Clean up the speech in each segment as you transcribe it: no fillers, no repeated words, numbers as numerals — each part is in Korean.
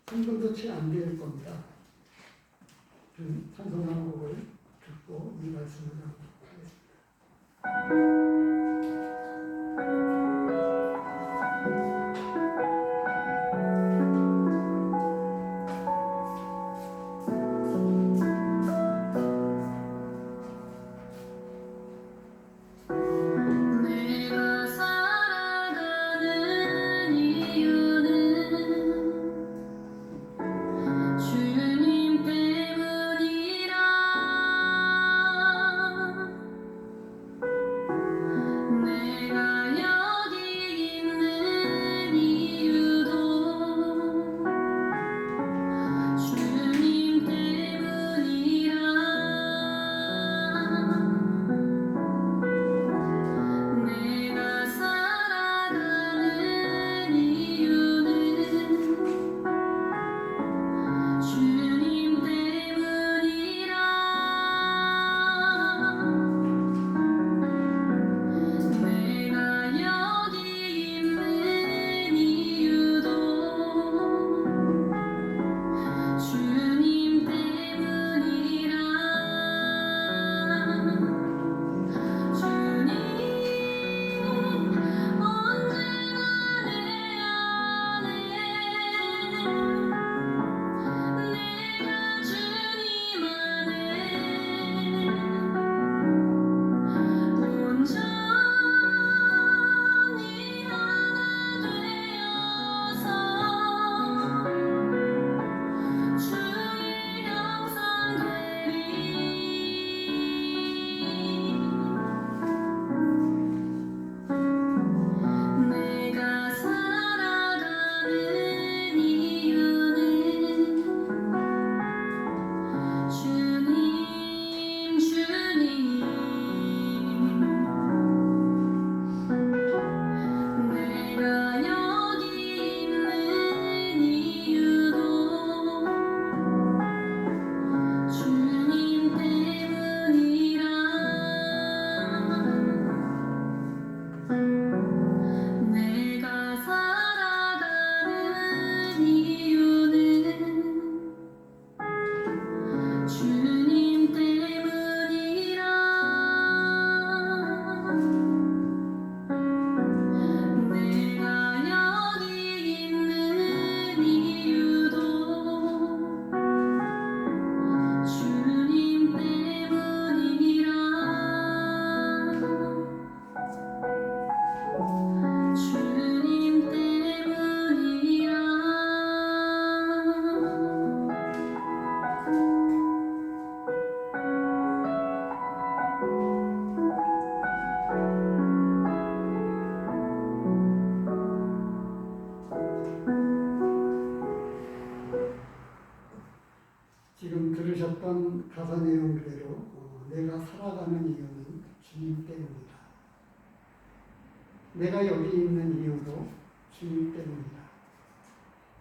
3분도 채 안 될 겁니다. 찬송한 곡을 듣고 이 말씀을 하겠습니다. 지금 들으셨던 가사 내용 그대로 내가 살아가는 이유는 주님 때문이다. 내가 여기 있는 이유도 주님 때문이다.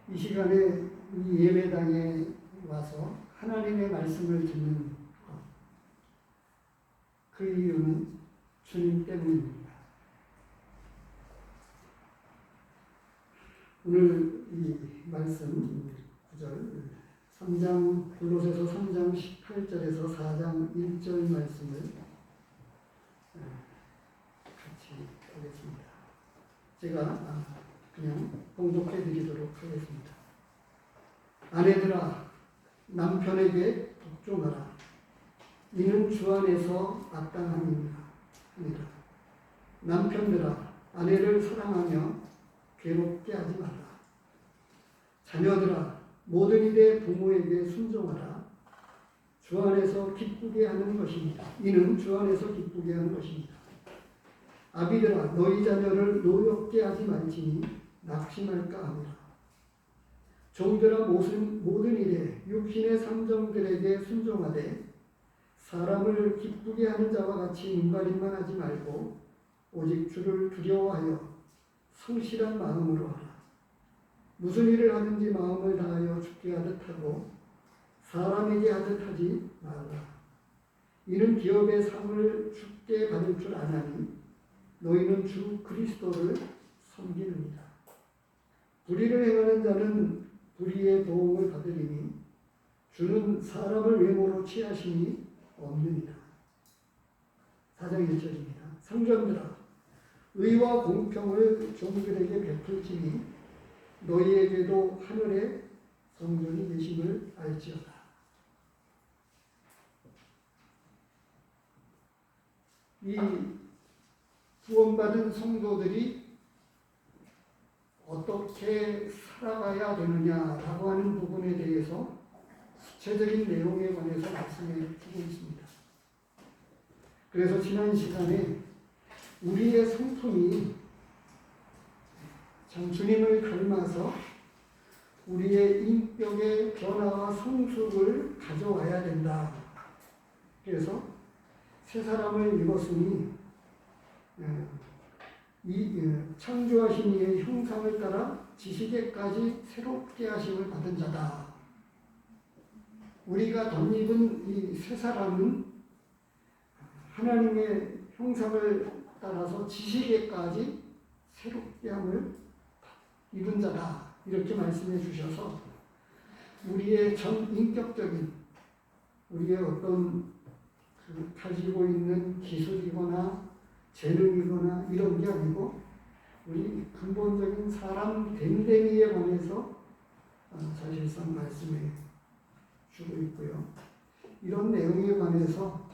이 시간에 이 예배당에 와서 하나님의 말씀을 듣는 것, 그 이유는 주님 때문입니다. 오늘 이 말씀 9절 3장 골로새서 3장 18절에서 4장 1절 말씀을 같이 보겠습니다. 제가 그냥 봉독해 드리도록 하겠습니다. 아내들아 남편에게 복종하라. 이는 주 안에서 마땅함이니라. 남편들아 아내를 사랑하며 괴롭게 하지 마라. 자녀들아 모든 일에 부모에게 순종하라. 주 안에서 기쁘게 하는 것입니다. 이는 주 안에서 기쁘게 하는 것입니다. 아비들아 너희 자녀를 노엽게 하지 말지니 낙심할까 하노라. 종들아 모든 일에 육신의 삼정들에게 순종하되 사람을 기쁘게 하는 자와 같이 눈가림만 하지 말고 오직 주를 두려워하여 성실한 마음으로 하라. 무슨 일을 하든지 마음을 다하여 주께 하듯 하고 사람에게 하듯 하지 말라. 이는 기업의 상을 주께 받을 줄 아나니 너희는 주 그리스도를 섬기느니라. 불의를 행하는 자는 불의의 도움을 받으리니 주는 사람을 외모로 취하심이 없느니라. 4장 1절입니다. 성전들아 의와 공평을 종들에게 베풀지니 너희에게도 하늘에 성전이 계심을 알지어다. 이 구원받은 성도들이 어떻게 살아가야 되느냐라고 하는 부분에 대해서 구체적인 내용에 관해서 말씀해 주고 있습니다. 그래서 지난 시간에 우리의 성품이 참 주님을 닮아서 우리의 인격의 변화와 성숙을 가져와야 된다. 그래서 새 사람을 입었으니 창조하신 이의 형상을 따라 지식에까지 새롭게 하심을 받은 자다. 우리가 덧입은 이 새 사람은 하나님의 형상을 따라서 지식에까지 새롭게 함을 입은 자다. 이렇게 말씀해 주셔서 우리의 전 인격적인 우리의 어떤 가지고 있는 기술이거나 재능이거나 이런 게 아니고 우리 근본적인 사람 됨됨이에 관해서 사실상 말씀해 주고 있고요. 이런 내용에 관해서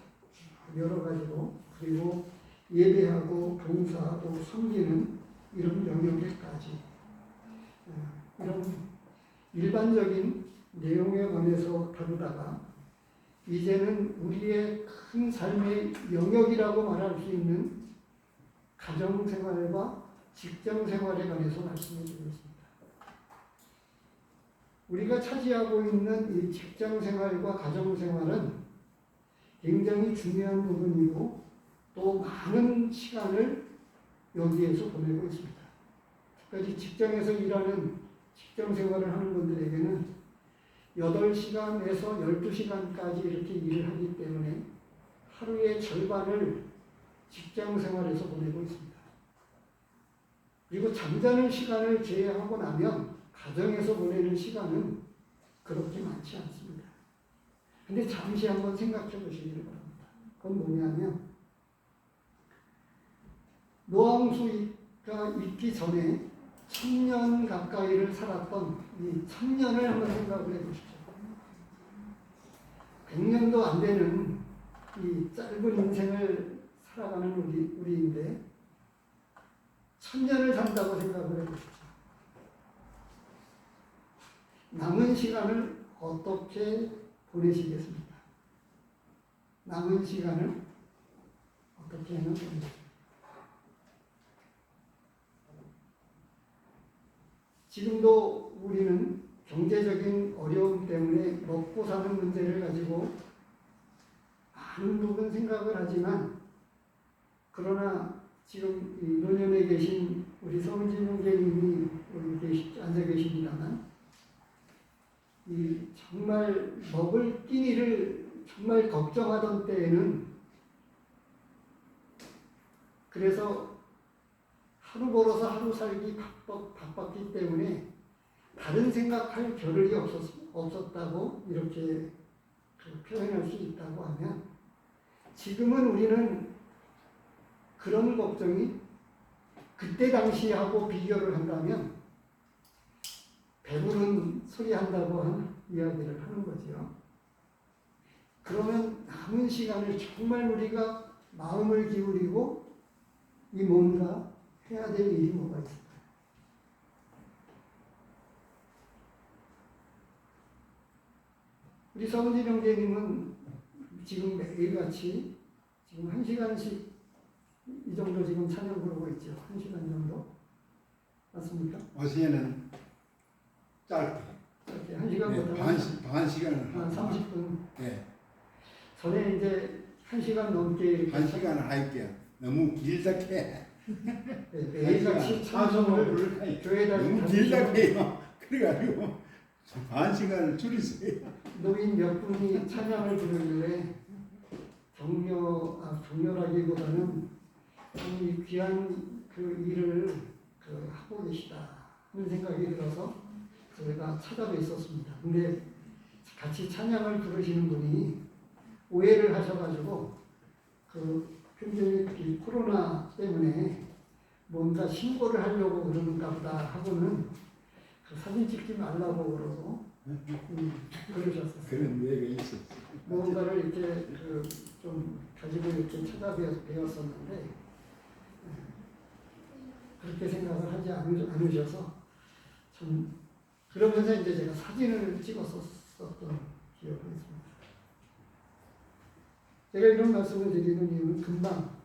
여러 가지로 그리고 예배하고 봉사하고 섬기는 이런 영역에까지 이런 일반적인 내용에 관해서 다루다가 이제는 우리의 큰 삶의 영역이라고 말할 수 있는 가정생활과 직장생활에 관해서 말씀해 주고 있습니다. 우리가 차지하고 있는 이 직장생활과 가정생활은 굉장히 중요한 부분이고 또 많은 시간을 여기에서 보내고 있습니다. 특별히 직장에서 일하는 직장생활을 하는 분들에게는 8시간에서 12시간까지 이렇게 일을 하기 때문에 하루의 절반을 직장생활에서 보내고 있습니다. 그리고 잠자는 시간을 제외하고 나면 가정에서 보내는 시간은 그렇게 많지 않습니다. 근데 잠시 한번 생각해 보시기를 바랍니다. 그건 뭐냐면 노왕수가 있기 전에 1000년 가까이를 살았던 이 1000년을 한번 생각을 해보십시오. 100년도 안 되는 이 짧은 인생을 살아가는 우리인데 1000년을 산다고 생각을 해보십시오. 남은 시간을 어떻게 보내시겠습니까? 남은 시간을 어떻게 보내시겠습니까? 지금도 우리는 경제적인 어려움 때문에 먹고 사는 문제를 가지고 많은 부분 생각을 하지만 그러나 지금 이 노년에 계신 우리 서은진 형제님이 여기 앉아 계십니다만 이 정말 먹을 끼니를 정말 걱정하던 때에는 그래서 하루 벌어서 하루 살기 바빴기 때문에 다른 생각할 겨를이 없었다고 이렇게 표현할 수 있다고 하면 지금은 우리는 그런 걱정이 그때 당시하고 비교를 한다면 배부른 소리 한다고 하는 이야기를 하는 거죠. 그러면 남은 시간을 정말 우리가 마음을 기울이고 이 뭔가 해야 될 일이 뭐가 있을까요? 우리 서은진 형제님은 지금 매일같이 지금 1시간씩 이 정도 지금 찬양 부르고 있죠. 1시간 정도. 맞습니까? 어제는 짧게. 1시간보다 반 시간을 한 30분. 네. 전에 이제 1시간 넘게 이렇게 1시간을 할게요. 너무 길다 해. 매일같이 찬송을 교회에다 너무 길다 해요. 그래가지고 반 시간을 줄이세요. 노인 몇 분이 찬양을 부르길래 격려라기보다는 이 귀한 그 일을 하고 계시다 하는 생각이 들어서 제가 찾아뵀었습니다. 근데 같이 찬양을 부르시는 분이 오해를 하셔가지고 그 굉장히 이 코로나 때문에 뭔가 신고를 하려고 그러는가 보다 하고는 그 사진 찍지 말라고 그러고 그러셨었어요. 그런 얘기가 있었어. 뭔가를 이렇게 좀 가지고 이렇게 찾아뵈었었는데 그렇게 생각을 하지 않으셔서 좀 그러면서 이제 제가 사진을 찍었었던 기억이 있습니다. 제가 이런 말씀을 드리는 이유는 금방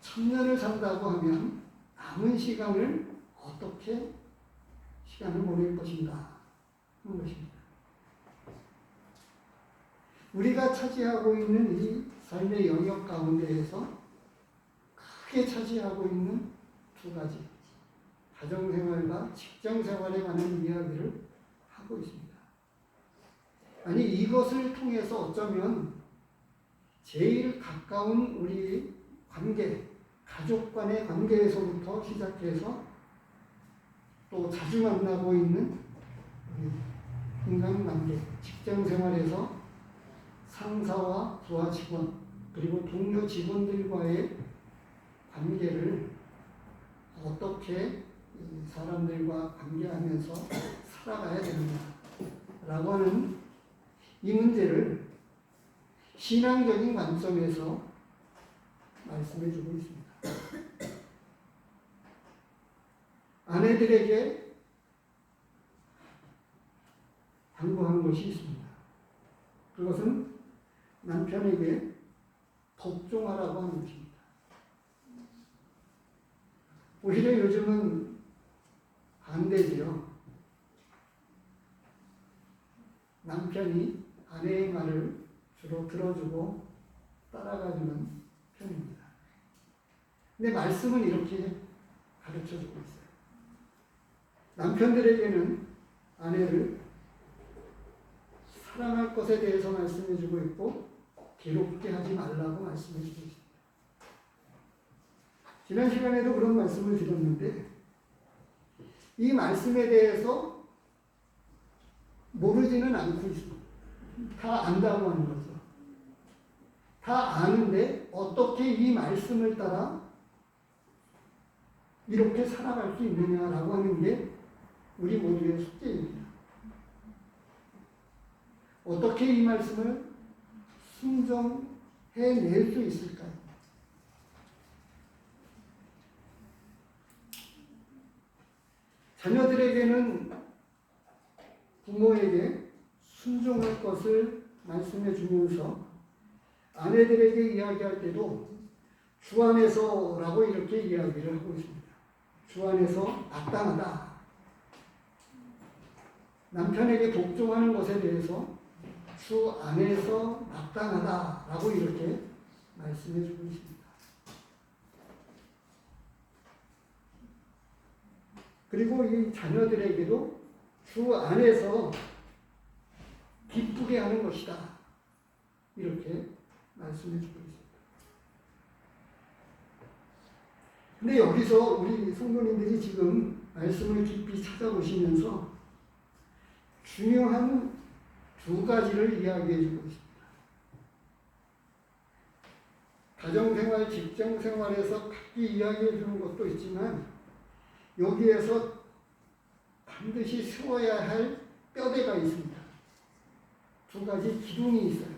1000년을 산다고 하면 남은 시간을 어떻게 시간을 보낼 것인가 하는 것입니다. 우리가 차지하고 있는 이 삶의 영역 가운데에서 크게 차지하고 있는 두 가지, 가정생활과 직장생활에 관한 이야기를 하고 있습니다. 아니, 이것을 통해서 어쩌면 제일 가까운 우리 관계, 가족 간의 관계에서부터 시작해서 또 자주 만나고 있는 인간관계, 직장생활에서 상사와 부하 직원, 그리고 동료 직원들과의 관계를 어떻게 사람들과 관계하면서 살아가야 되느냐라고 하는 이 문제를 신앙적인 관점에서 말씀해 주고 있습니다. 아내들에게 당부하는 것이 있습니다. 그것은 남편에게 복종하라고 하는 것입니다. 오히려 요즘은 반대지요. 남편이 아내의 말을 주로 들어주고 따라가주는 편입니다. 근데 말씀은 이렇게 가르쳐주고 있어요. 남편들에게는 아내를 사랑할 것에 대해서 말씀해주고 있고 괴롭게 하지 말라고 말씀해주고 있습니다. 지난 시간에도 그런 말씀을 드렸는데 이 말씀에 대해서 모르지는 않고 있습니다. 다 안다고 하는 거죠. 다 아는데 어떻게 이 말씀을 따라 이렇게 살아갈 수 있느냐라고 하는 게 우리 모두의 숙제입니다. 어떻게 이 말씀을 순종해낼 수 있을까요? 자녀들에게는 부모에게 순종할 것을 말씀해 주면서 아내들에게 이야기할 때도 주 안에서라고 이렇게 이야기를 하고 있습니다. 주 안에서 마땅하다. 남편에게 복종하는 것에 대해서 주 안에서 마땅하다라고 이렇게 말씀해 주고 있습니다. 그리고 이 자녀들에게도 주 안에서 기쁘게 하는 것이다. 이렇게 말씀해 주고 있습니다. 근데 여기서 우리 성도님들이 지금 말씀을 깊이 찾아보시면서 중요한 두 가지를 이야기해 주고 있습니다. 가정생활, 직장생활에서 각기 이야기해 주는 것도 있지만 여기에서 반드시 세워야 할 뼈대가 있습니다. 두 가지 기둥이 있어요.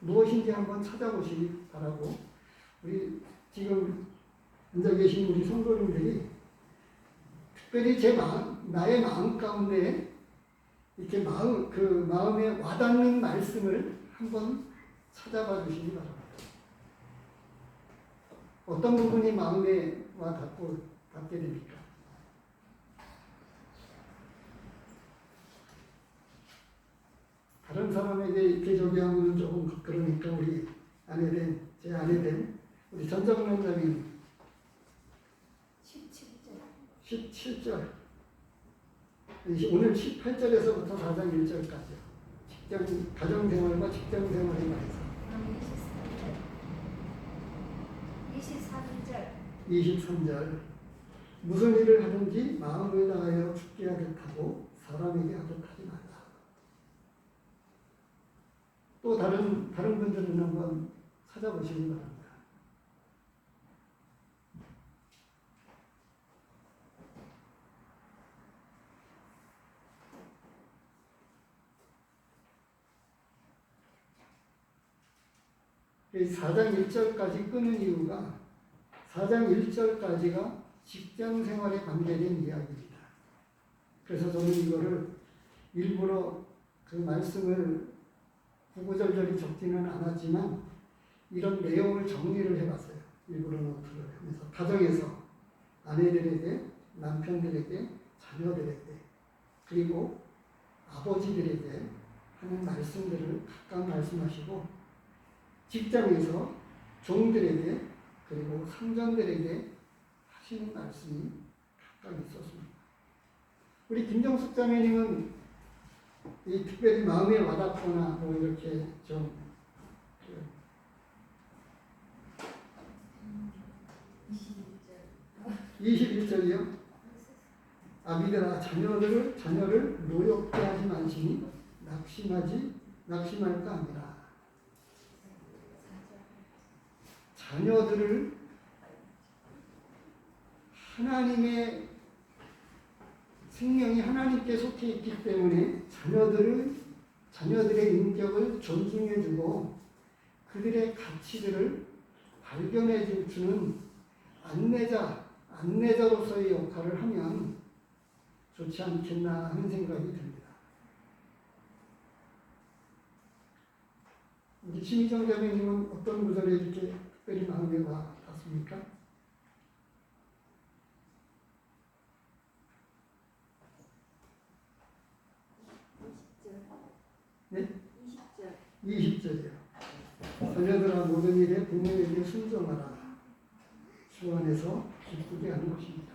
무엇인지 한번 찾아보시기 바라고 우리 지금 앉아 계신 우리 성도님들이 특별히 나의 마음 가운데 이렇게 마음에 와닿는 말씀을 한번 찾아봐 주시기 바랍니다. 어떤 부분이 마음에 닿게 됩니까? 다른 사람에게 이렇게 저기 하면 조금 그러니까 우리 제 아내된 우리 전정남자님 17절 오늘 18절에서부터 4장 1절까지요. 가정생활과 직장생활에 관해서 23절 무슨 일을 하든지 마음을 다하여 죽게 하듯 하고 사람에게 하듯 하지 말라. 또 다른 분들은 한번 찾아보시기 바랍니다. 이 4장 1절까지 끄는 이유가 4장 1절까지가 직장 생활에 관계된 이야기입니다. 그래서 저는 이거를 일부러 그 말씀을 구구절절히 적지는 않았지만 이런 내용을 정리를 해봤어요. 일부러 노트를 하면서 가정에서 아내들에게, 남편들에게, 자녀들에게 그리고 아버지들에게 하는 말씀들을 각각 말씀하시고 직장에서 종들에게 그리고 상전들에게 하시는 말씀이 각각 있었습니다. 우리 김정숙 자매님은 이 특별히 마음에 와닿거나 뭐 이렇게 좀 21절이요. 아비들아 자녀를 노엽게 하지 마시니 낙심할까 아니라 자녀들을 하나님의 생명이 하나님께 속해 있기 때문에 자녀들의 인격을 존중해주고 그들의 가치들을 발견해 주는 안내자로서의 역할을 하면 좋지 않겠나 하는 생각이 듭니다. 우리 심희정 자매님은 어떤 구절에 이렇게 특별히 마음에 와 닿습니까? 네? 20절이요. 자녀들아 모든 일에 부모에게 순종하라. 주 안에서 기쁘게 하는 것입니다.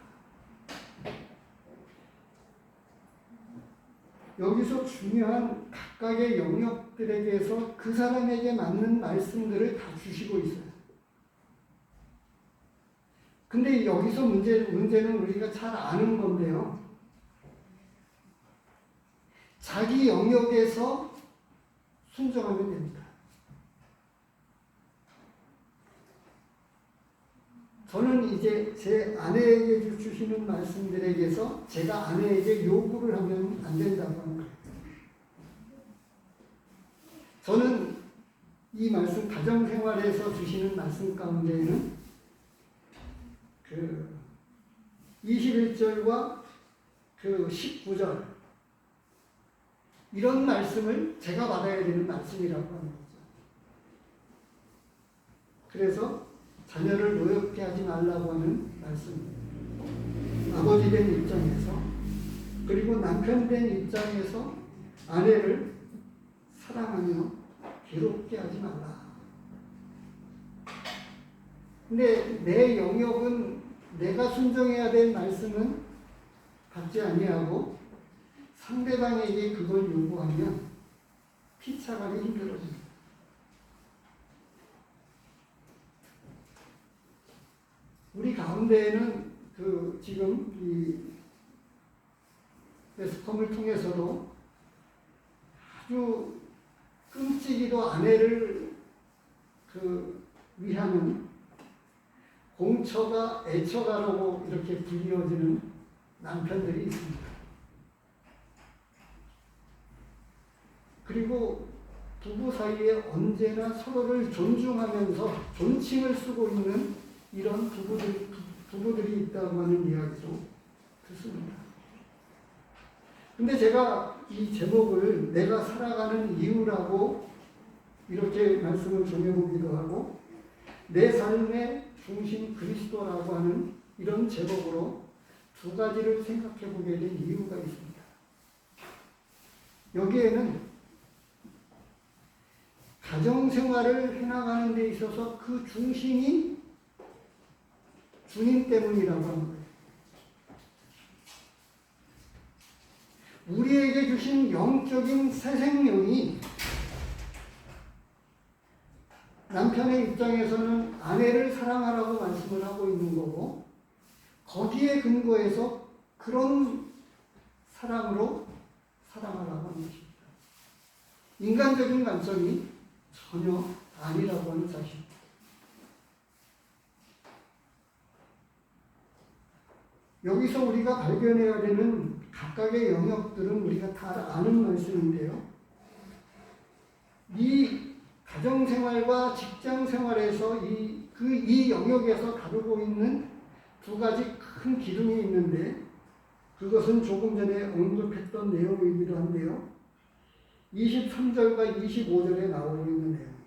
여기서 중요한 각각의 영역들에게서 그 사람에게 맞는 말씀들을 다 주시고 있어요. 근데 여기서 문제는 우리가 잘 아는 건데요. 자기 영역에서 순종하면 됩니다. 저는 이제 제 아내에게 주시는 말씀들에게서 제가 아내에게 요구를 하면 안 된다고 하는 거예요. 저는 이 말씀, 가정생활에서 주시는 말씀 가운데에는 그 21절과 그 19절 이런 말씀을 제가 받아야 되는 말씀이라고 하는 거죠. 그래서 자녀를 노엽게 하지 말라고 하는 말씀입니다. 아버지 된 입장에서 그리고 남편 된 입장에서 아내를 사랑하며 괴롭게 하지 말라. 근데 내 영역은 내가 순종해야 될 말씀은 받지 아니하고 상대방에게 그걸 요구하면 피차가기 힘들어집니다. 우리 가운데에는 그 지금 이 매스컴을 통해서도 아주 끔찍이도 아내를 위하는 공처가 애처가라고 이렇게 불리워지는 남편들이 있습니다. 그리고 부부 사이에 언제나 서로를 존중하면서 존칭을 쓰고 있는 이런 부부들이 있다고 하는 이야기도 듣습니다. 근데 제가 이 제목을 내가 살아가는 이유라고 이렇게 말씀을 정해보기도 하고 내 삶의 중심 그리스도라고 하는 이런 제목으로 두 가지를 생각해 보게 된 이유가 있습니다. 여기에는 가정생활을 해나가는 데 있어서 그 중심이 주님 때문이라고 하는 거예요. 우리에게 주신 영적인 새 생명이 남편의 입장에서는 아내를 사랑하라고 말씀을 하고 있는 거고 거기에 근거해서 그런 사랑으로 사랑하라고 하는 것입니다. 인간적인 감성이 전혀 아니라고 하는 사실. 여기서 우리가 발견해야 되는 각각의 영역들은 우리가 다 아는 말씀인데요. 이 가정생활과 직장생활에서 이 영역에서 다루고 있는 두 가지 큰 기둥이 있는데 그것은 조금 전에 언급했던 내용이기도 한데요. 23절과 25절에 나오고 있는 내용입니다.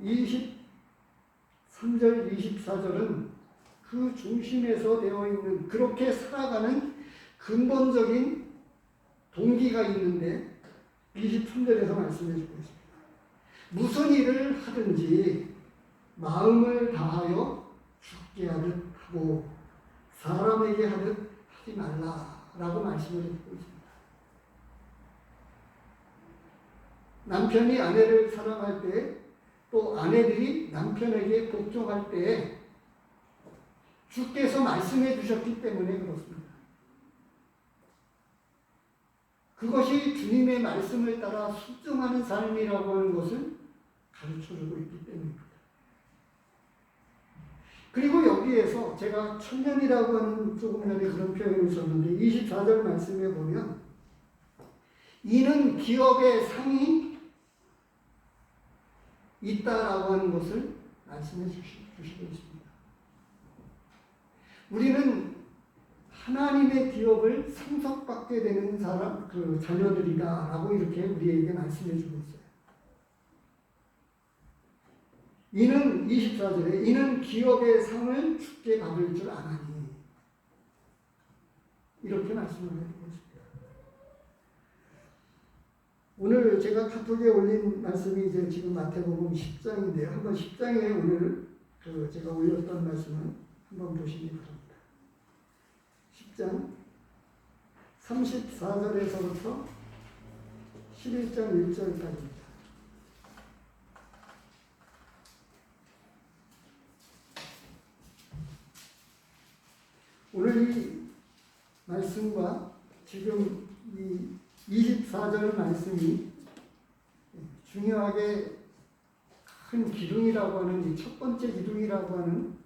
23절, 24절은 그 중심에서 되어 있는 그렇게 살아가는 근본적인 동기가 있는데 23절에서 말씀해 주고 있습니다. 무슨 일을 하든지 마음을 다하여 죽게 하듯 하고 사람에게 하듯 하지 말라라고 말씀을 해주고 있습니다. 남편이 아내를 사랑할 때 또 아내들이 남편에게 복종할 때 주께서 말씀해 주셨기 때문에 그렇습니다. 그것이 주님의 말씀을 따라 순종하는 삶이라고 하는 것을 가르쳐주고 있기 때문입니다. 그리고 여기에서 제가 천년이라고 하는 조금 전에 그런 표현을 썼는데 24절 말씀에 보면 이는 기업의 상이 있다라고 하는 것을 말씀해 주시고 있습니다. 우리는 하나님의 기업을 상속받게 되는 사람, 그 자녀들이다라고 이렇게 우리에게 말씀해 주고 있어요. 이는 24절에 이는 기업의 상을 주께 받을 줄 아나니 이렇게 말씀을 해주고 있습니다. 오늘 제가 카톡에 올린 말씀이 이제 지금 마태복음 10장인데요. 한번 10장에 오늘 제가 올렸던 말씀을 한번 보시기 바랍니다. 10장 34절에서부터 11장 1절까지입니다. 오늘 이 말씀과 지금 이 24절 말씀이 중요하게 큰 기둥이라고 하는 이 첫 번째 기둥이라고 하는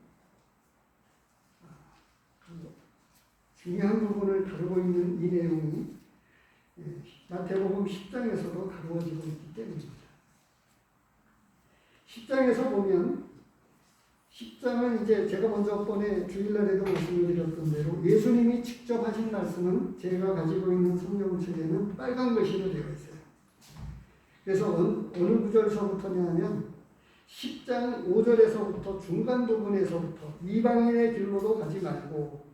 중요한 부분을 다루고 있는 이 내용이 마태복음 10장에서도 다루어지고 있기 때문입니다. 10장에서 보면 10장은 이제 제가 번에 주일날에도 말씀을 드렸던 대로 예수님이 직접 하신 말씀은 제가 가지고 있는 성경책에는 빨간 글씨로 되어 있어요. 그래서 어느 구절서부터냐 하면 10장 5절에서부터 중간 부분에서부터 이방인의 길로도 가지 말고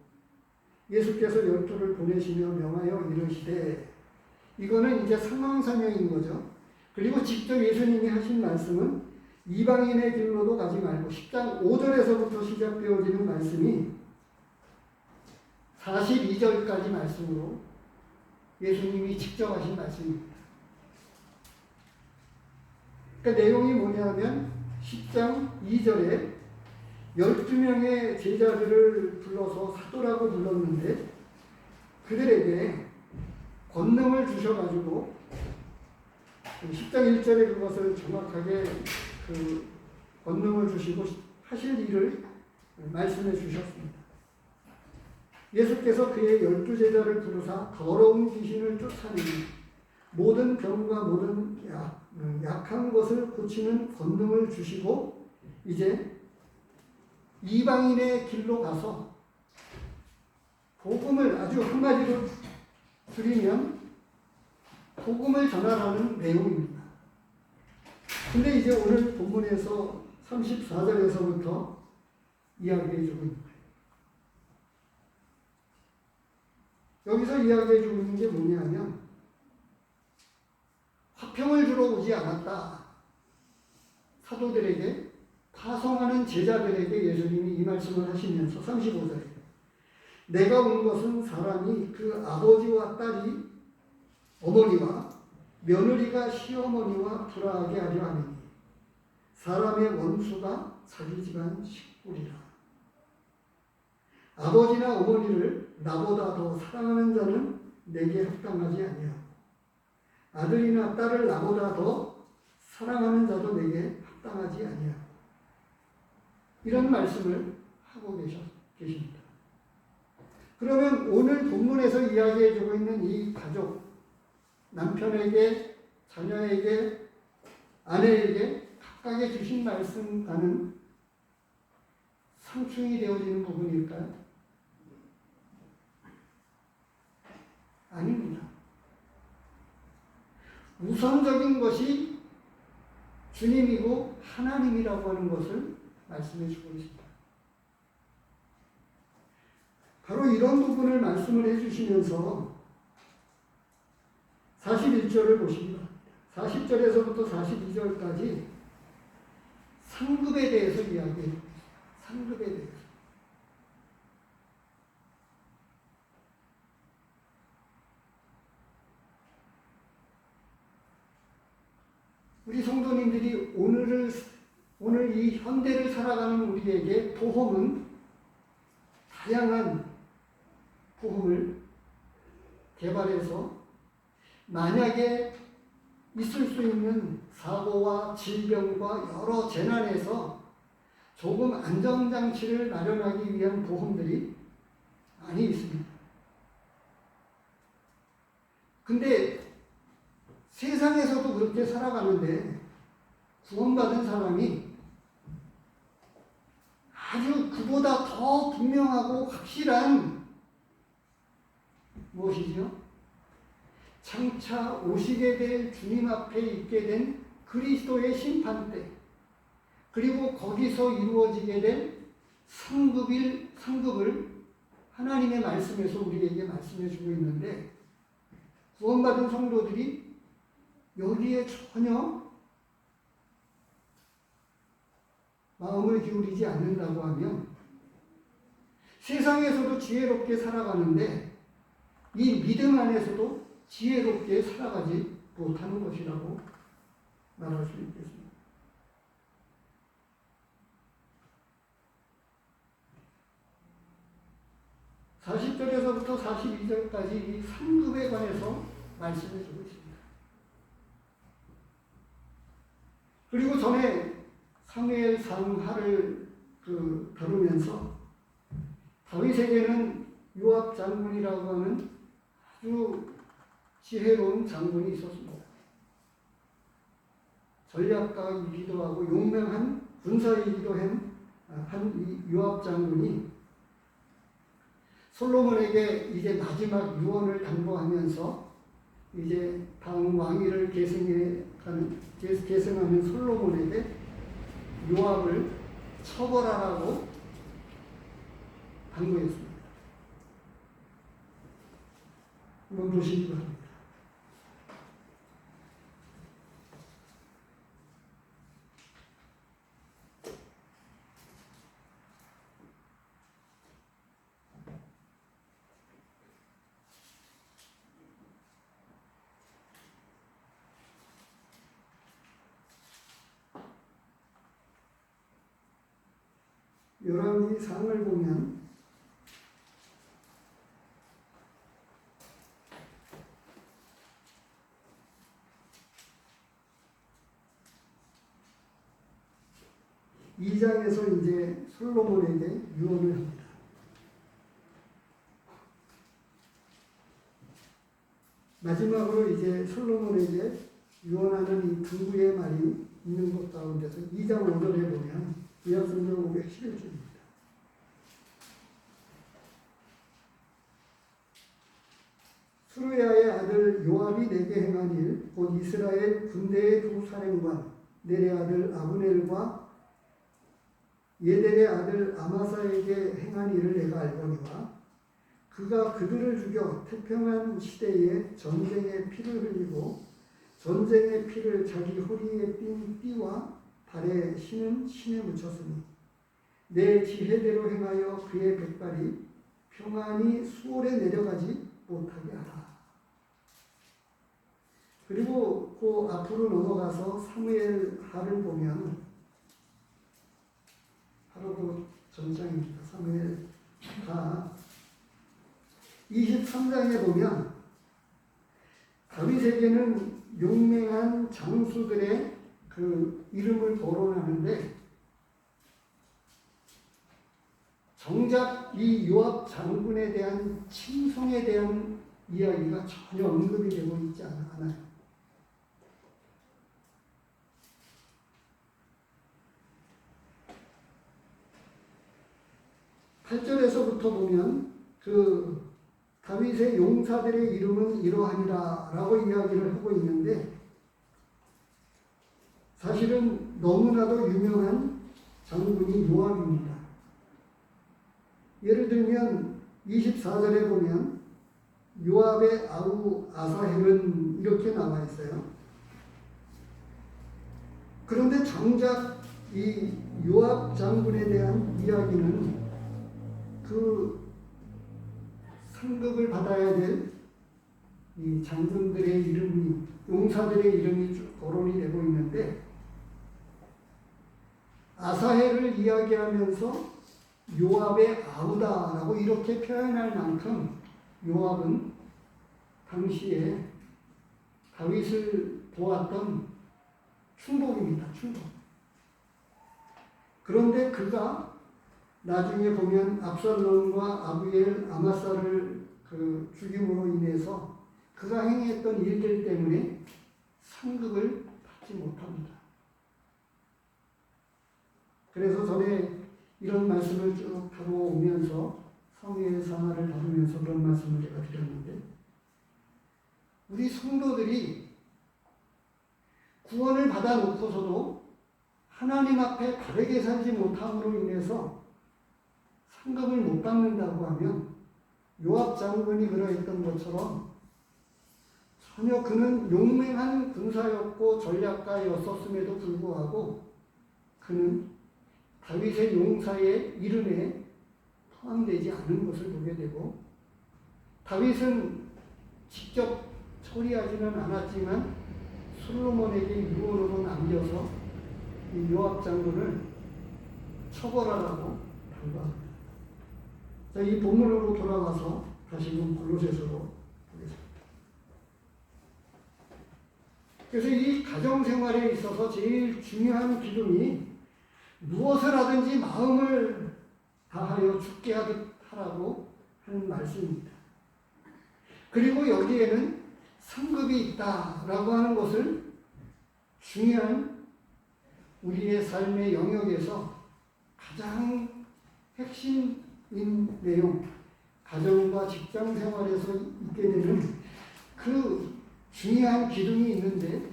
예수께서 12를 보내시며 명하여 이르시되 이거는 이제 상황상명인 거죠. 그리고 직접 예수님이 하신 말씀은 이방인의 길로도 가지 말고 10장 5절에서부터 시작되어지는 말씀이 42절까지 말씀으로 예수님이 직접 하신 말씀입니다. 그러니까 내용이 뭐냐면 10장 2절에 12명의 제자들을 불러서 사도라고 불렀는데 그들에게 권능을 주셔가지고 10장 1절에 그것을 정확하게 그 권능을 주시고 하실 일을 말씀해 주셨습니다. 예수께서 그의 12제자를 부르사 더러운 귀신을 쫓아내니 모든 병과 모든 약한 것을 고치는 권능을 주시고 이제 이방인의 길로 가서 복음을 아주 한마디로 드리면 복음을 전하라는 내용입니다. 근데 이제 오늘 본문에서 34절에서부터 이야기해 주고 있는 거예요. 여기서 이야기해 주고 있는 게 뭐냐면 화평을 주러 오지 않았다. 사도들에게 파송하는 제자들에게 예수님이 이 말씀을 하시면서 35절에 내가 온 것은 사람이 그 아버지와 딸이 어머니와 며느리가 시어머니와 불화하게 하려 하느니 사람의 원수가 자기 집안 식구리라. 아버지나 어머니를 나보다 더 사랑하는 자는 내게 합당하지 아니하고 아들이나 딸을 나보다 더 사랑하는 자도 내게 합당하지 아니하고 이런 말씀을 하고 계십니다. 그러면 오늘 본문에서 이야기해주고 있는 이 가족, 남편에게, 자녀에게, 아내에게 각각의 주신 말씀과는 상충이 되어지는 부분일까요? 아닙니다. 우선적인 것이 주님이고 하나님이라고 하는 것을 말씀해 주고 있습니다. 바로 이런 부분을 말씀을 해주시면서 41절을 보시기 바랍니다. 40절에서부터 42절까지 상급에 대해서 이야기해 주고 있습니다. 상급에 대해서. 우리 성도님들이 오늘 이 현대를 살아가는 우리에게 보험은 다양한 보험을 개발해서 만약에 있을 수 있는 사고와 질병과 여러 재난에서 조금 안전장치를 마련하기 위한 보험들이 많이 있습니다. 근데 세상에서도 그렇게 살아가는데 구원받은 사람이 아주 그보다 더 분명하고 확실한 무엇이죠? 장차 오시게 될 주님 앞에 있게 된 그리스도의 심판대 그리고 거기서 이루어지게 될 상급을 하나님의 말씀에서 우리에게 말씀해 주고 있는데 구원받은 성도들이 여기에 전혀 마음을 기울이지 않는다고 하면 세상에서도 지혜롭게 살아가는데 이 믿음 안에서도 지혜롭게 살아가지 못하는 것이라고 말할 수 있겠습니다. (40절에서부터) (42절까지) 이 상급에 관해서 말씀해 주고 있습니다. 그리고 전에 사무엘상하를 다루면서 다윗에게는 요압 장군이라고 하는 아주 지혜로운 장군이 있었습니다. 전략가이기도 하고 용맹한 군사이기도 한 이 요압 장군이 솔로몬에게 이제 마지막 유언을 당부하면서 이제 다음 왕위를 계승하는 솔로몬에게 요압을 처벌하라고 당부했습니다. 한번 보시기 바랍니다. 열왕기상을 보면 2장에서 이제 솔로몬에게 유언을 합니다. 마지막으로 이제 솔로몬에게 유언하는 이 등부의 말이 있는 것 가운데서 2장 5절에 보면 구약성경 511쪽입니다. 수르야의 아들 요압이 내게 행한 일, 곧 이스라엘 군대의 두 사령관 넬의 아들 아브넬과 예델의 아들 아마사에게 행한 일을 내가 알거니와 그가 그들을 죽여 태평한 시대에 전쟁의 피를 흘리고 전쟁의 피를 자기 허리에 띈 띠와 발에 신은 신에 묻혔으니 내 지혜대로 행하여 그의 백발이 평안히 수월에 내려가지 못하게 하라. 그리고 그 앞으로 넘어가서 사무엘하를 보면 바로 그 전장입니다. 자, 23장에 보면 다윗에게는 용맹한 장수들의 그 이름을 거론하는데 정작 이 요압 장군에 대한 칭송에 대한 이야기가 전혀 언급이 되고 있지 않아요. 8절에서부터 보면 그 다윗의 용사들의 이름은 이러하니라 라고 이야기를 하고 있는데 사실은 너무나도 유명한 장군이 요압입니다. 예를 들면 24절에 보면 요압의 아우 아사헬은 이렇게 나와 있어요. 그런데 정작 이 요압 장군에 대한 이야기는 그 상급을 받아야 될 이 장군들의 이름이, 용사들의 이름이 쭉 거론이 되고 있는데 아사헬을 이야기하면서 요압의 아우다라고 이렇게 표현할 만큼 요압은 당시에 다윗을 도왔던 충복입니다. 충복. 그런데 그가 나중에 보면 압살롬과 아비엘, 아마사를 그 죽임으로 인해서 그가 행했던 일들 때문에 상급을 받지 못합니다. 그래서 전에 이런 말씀을 쭉 다루어오면서 성회의 산하를 다루면서 그런 말씀을 제가 드렸는데 우리 성도들이 구원을 받아놓고서도 하나님 앞에 바르게 살지 못함으로 인해서 상급을 못 받는다고 하면 요압 장군이 그러했던 것처럼 전혀 그는 용맹한 군사였고 전략가였었음에도 불구하고 그는 다윗의 용사의 이름에 포함되지 않은 것을 보게 되고 다윗은 직접 처리하지는 않았지만 솔로몬에게 유언으로 남겨서 이 요압 장군을 처벌하라고 당부합니다. 자, 이 본문으로 돌아와서 다시금 골로새서로 보겠습니다. 그래서 이 가정생활에 있어서 제일 중요한 기둥이 무엇을 하든지 마음을 다하여 죽게 하듯 하라고 하는 말씀입니다. 그리고 여기에는 상급이 있다라고 하는 것을 중요한 우리의 삶의 영역에서 가장 핵심인 내용, 가정과 직장 생활에서 있게 되는 그 중요한 기둥이 있는데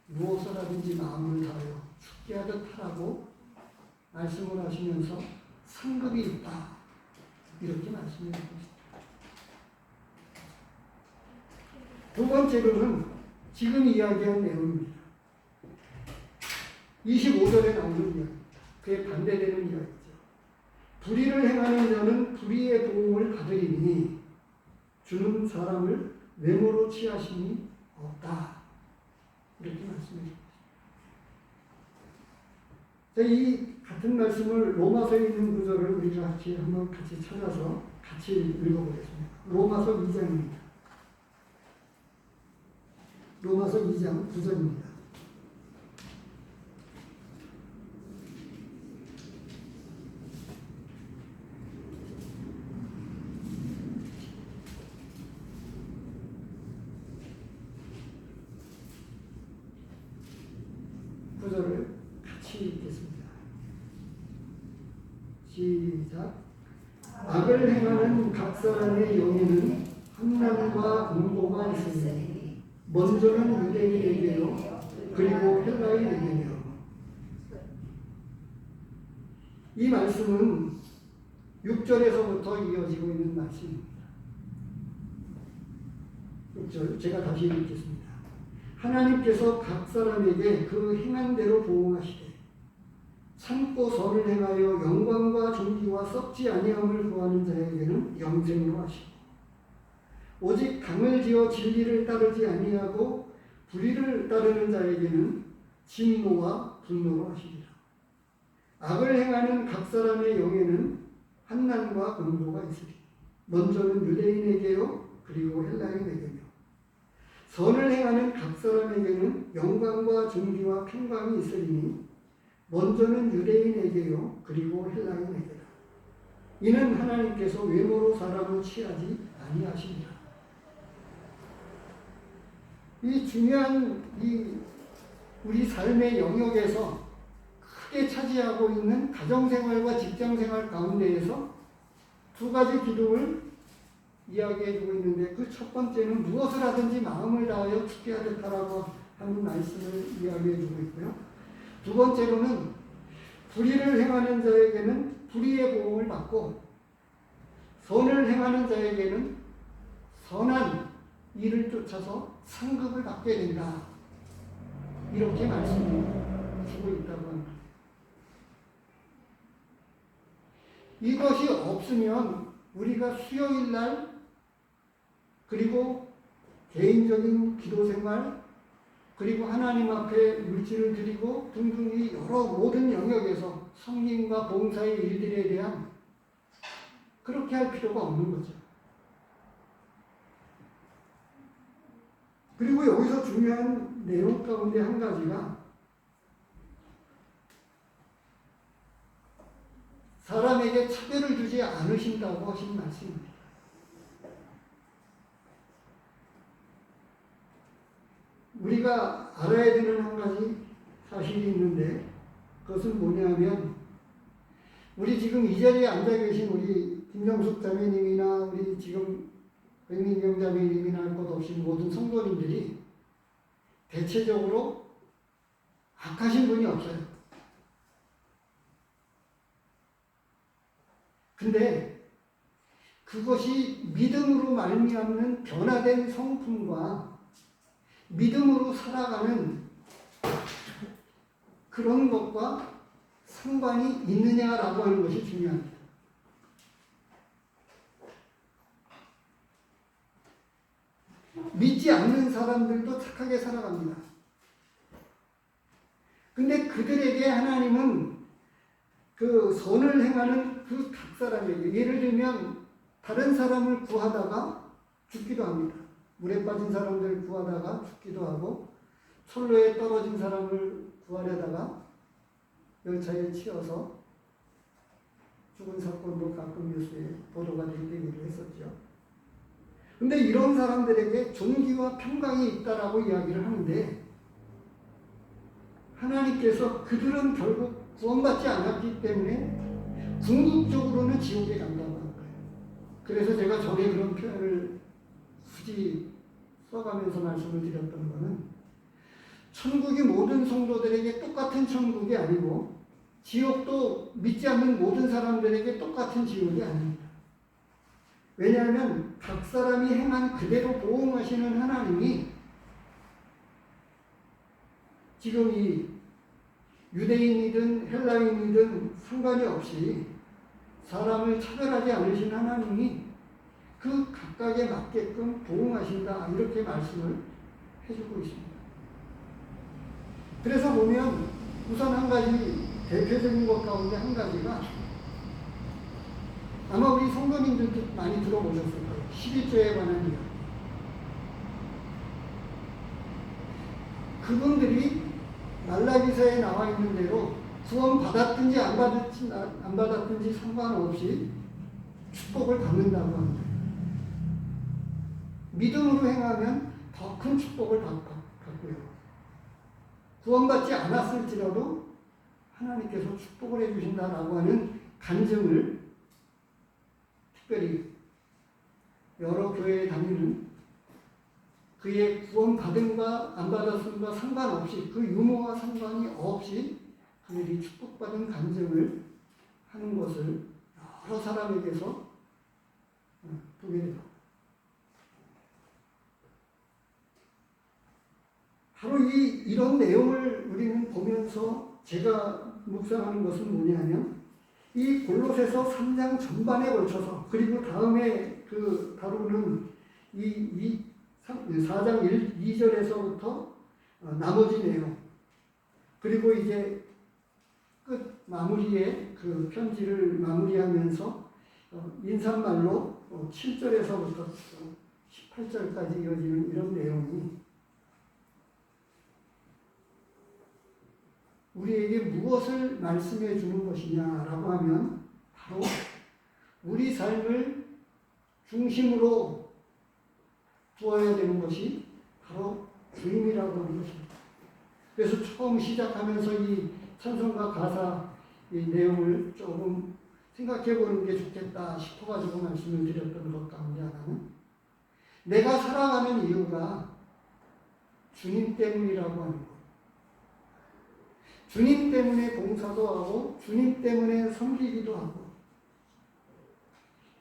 무엇을 하든지 마음을 다하여 죽게 하듯 하라고 말씀을 하시면서 상급이 있다 이렇게 말씀해 주십니다. 두 번째로는 지금 이야기한 내용입니다. 25절에 나오는 이야기입니다. 그에 반대되는 이야기죠. 불의를 행하는 자는 불의의 보응을 받으리니 주는 사람을 외모로 취하심이 없다. 이렇게 말씀해 줍니다. 이 같은 말씀을 로마서에 있는 구절을 우리가 한번 같이 찾아서 같이 읽어보겠습니다. 로마서 2장입니다. 로마서 2장 9절입니다. 구절을 같이 읽겠습니다. 시작. 악을 행하는 각 사람의 영에는 환난과 공고가 있으니 먼저는 유대인에게요 그리고 헬라인에게요. 이 말씀은 6절에서부터 이어지고 있는 말씀입니다. 6절 제가 다시 읽겠습니다. 하나님께서 각 사람에게 그 행한 대로 보응하시되 참고 선을 행하여 영광과 존귀와 썩지 아니함을 구하는 자에게는 영생으로 하시고 오직 강을 지어 진리를 따르지 아니하고 불의를 따르는 자에게는 진노와 분노로 하시리라. 악을 행하는 각 사람의 영에는 환난과 공고가 있으리. 먼저는 유대인에게요, 그리고 헬라인에게요. 선을 행하는 각 사람에게는 영광과 존귀와 평강이 있으리니 먼저는 유대인에게요, 그리고 헬라인에게라. 이는 하나님께서 외모로 사람을 취하지 아니하십니다. 이 중요한 우리 삶의 영역에서 크게 차지하고 있는 가정생활과 직장생활 가운데에서 두 가지 기둥을 이야기해주고 있는데, 그 첫 번째는 무엇을 하든지 마음을 다하여 축해야 된다라고 하는 말씀을 이야기해주고 있고요. 두 번째로는 불의를 행하는 자에게는 불의의 보응을 받고 선을 행하는 자에게는 선한 일을 쫓아서 상급을 받게 된다. 이렇게 말씀을 주고 있다고 합니다. 이것이 없으면 우리가 수요일 날 그리고 개인적인 기도 생활 그리고 하나님 앞에 물질을 드리고 등등 이 여러 모든 영역에서 성림과 봉사의 일들에 대한 그렇게 할 필요가 없는 거죠. 그리고 여기서 중요한 내용 가운데 한 가지가 사람에게 차별을 주지 않으신다고 하신 말씀입니다. 우리가 알아야 되는 한 가지 사실이 있는데, 그것은 뭐냐면 우리 지금 이 자리에 앉아 계신 우리 김정숙 자매님이나 우리 지금 백민경 자매님이나 할 것 없이 모든 성도님들이 대체적으로 악하신 분이 없어요. 근데 그것이 믿음으로 말미암는 변화된 성품과 믿음으로 살아가는 그런 것과 상관이 있느냐라고 하는 것이 중요합니다. 믿지 않는 사람들도 착하게 살아갑니다. 근데 그들에게 하나님은 그 선을 행하는 그 각 사람에게, 예를 들면 다른 사람을 구하다가 죽기도 합니다. 물에 빠진 사람들 구하다가 죽기도 하고, 철로에 떨어진 사람을 구하려다가 열차에 치여서 죽은 사건도 가끔 뉴스에 보도가 되기도 했었죠. 근데 이런 사람들에게 존귀와 평강이 있다라고 이야기를 하는데, 하나님께서 그들은 결국 구원받지 않았기 때문에 궁극적으로는 지옥에 간다고 하는 거예요. 그래서 제가 전에 그런 표현을 굳이 써가면서 말씀을 드렸던 것은, 천국이 모든 성도들에게 똑같은 천국이 아니고 지옥도 믿지 않는 모든 사람들에게 똑같은 지옥이 아닙니다. 왜냐하면 각 사람이 행한 그대로 보응하시는 하나님이 지금 이 유대인이든 헬라인이든 상관이 없이 사람을 차별하지 않으신 하나님이 그 각각에 맞게끔 보응하신다, 이렇게 말씀을 해주고 있습니다. 그래서 보면 우선 한 가지 대표적인 것 가운데 한 가지가, 아마 우리 성도님들도 많이 들어보셨을 거예요. 11조에 관한 이야기. 그분들이 말라기서에 나와 있는 대로 구원 받았든지 안 받았든지 상관없이 축복을 받는다고 합니다. 믿음으로 행하면 더 큰 축복을 받고요. 구원받지 않았을지라도 하나님께서 축복을 해주신다라고 하는 간증을 특별히 여러 교회에 다니는, 그의 구원받음과 안 받았음과 상관없이, 그 유무와 상관이 없이 그들이 축복받은 간증을 하는 것을 여러 사람에게서 보게 됩니다. 바로 이런 내용을 우리는 보면서 제가 묵상하는 것은 뭐냐면, 이 골로새서 3장 전반에 걸쳐서, 그리고 다음에 그 다루는 이 4장 2절에서부터 나머지 내용, 그리고 이제 끝 마무리에 그 편지를 마무리하면서 인사말로 7절에서부터 18절까지 이어지는 이런 내용이 우리에게 무엇을 말씀해 주는 것이냐라고 하면 바로 우리 삶을 중심으로 두어야 되는 것이 바로 주님이라고 하는 것입니다. 그래서 처음 시작하면서 이 찬송가 가사 이 내용을 조금 생각해 보는 게 좋겠다 싶어가지고 말씀을 드렸던 것 가운데 하나는 내가 살아가는 이유가 주님 때문이라고 하는 것. 주님 때문에 봉사도 하고 주님 때문에 섬기기도 하고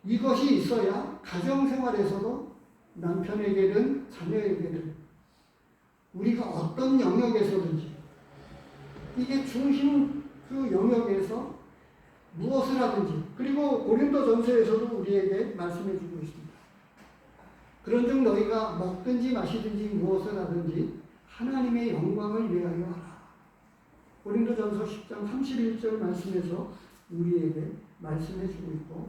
이것이 있어야 가정생활에서도 남편에게든 자녀에게든 우리가 어떤 영역에서든지 이게 중심 그 영역에서 무엇을 하든지 그리고 고린도전서에서도 우리에게 말씀해 주고 있습니다. 그런즉 너희가 먹든지 마시든지 무엇을 하든지 하나님의 영광을 위하여 하라. 고린도전서 10장 31절 말씀에서 우리에게 말씀해 주고 있고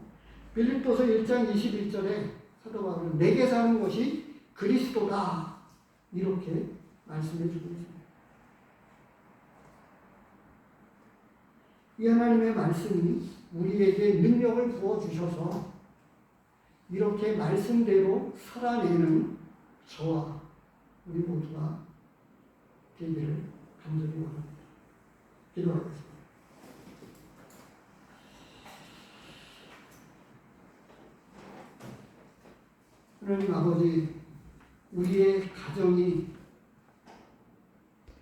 빌립보서 1장 21절에 사도 바울은 내게 사는 것이 그리스도다 이렇게 말씀해 주고 있습니다. 이 하나님의 말씀이 우리에게 능력을 부어주셔서 이렇게 말씀대로 살아내는 저와 우리 모두가 되기를 간절히 원합니다. 기도하겠습니다. 하나님 아버지, 우리의 가정이